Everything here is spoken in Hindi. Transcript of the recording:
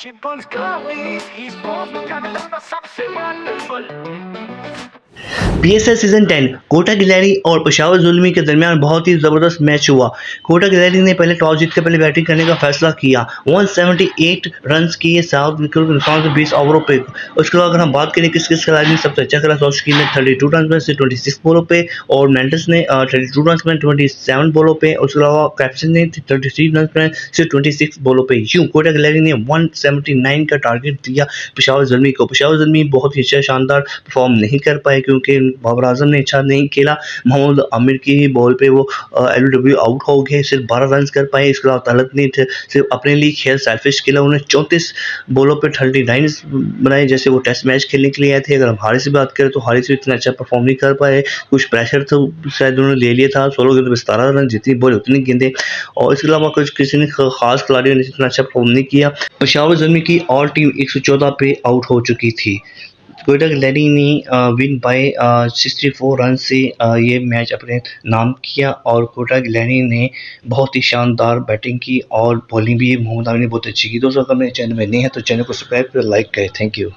Chipmunks curly, he's born to come down the सबसे wonderful। बीएसएल सीजन 10 कोटा गिलहरी और पेशावर जुल्मी के दरमियान बहुत ही जबरदस्त मैच हुआ। कोटा गिलहरी ने पहले टॉस जीतकर पहले बैटिंग करने का फैसला किया। 178 रन किए 7 विकेट के नुकसान से 20 ओवरों पे। उसके बाद अगर हम बात करें किस किस खिलाड़ी ने सबसे अच्छा खेला, तो शकीन ने 32 रन में से 26 बॉलों पे और मेंडिस ने 32 रन में 27 बॉलों पे। उसके अलावा कैप्टन ने 33 रन में से 26 बॉलों पे। यूं कोटा गिलहरी ने 179 का टारगेट दिया पेशावर जुल्मी को। पेशावर जुल्मी बहुत ही अच्छा शानदार परफॉर्म नहीं कर पाए क्योंकि बाबर आजम ने अच्छा नहीं खेला। मोहम्मद आमिर की ही बॉल पे वो एलबीडब्ल्यू आउट हो गए, सिर्फ 12 रन कर पाए। इसके अलावा तलत ने सिर्फ अपने लिए खेल सेल्फिश खेला। उन्होंने 34 बॉलों पे 39 बनाए जैसे वो टेस्ट मैच खेलने के लिए आए थे। अगर हम हारिस से बात करें तो हारिस भी इतना अच्छा परफॉर्म नहीं कर पाए, कुछ प्रेशर तो शायद उन्होंने ले लिया था। 16 गेंदों में 17 रन, जितनी बॉल उतनी गेंदें। और इसके अलावा कुछ किसी ने खास खिलाड़ियों ने इतना अच्छा परफॉर्म नहीं किया। पेशावर जुल्मी की ऑल टीम 114 पे आउट हो चुकी थी। कोटा गिलहरी ने विन बाय 64 रन से ये मैच अपने नाम किया और कोटा गिलहरी ने बहुत ही शानदार बैटिंग की और बॉलिंग भी मोहम्मद आमिर ने बहुत अच्छी की। दोस्तों अगर मेरे चैनल में नए हैं तो चैनल को सब्सक्राइब कर लाइक करें। Thank you.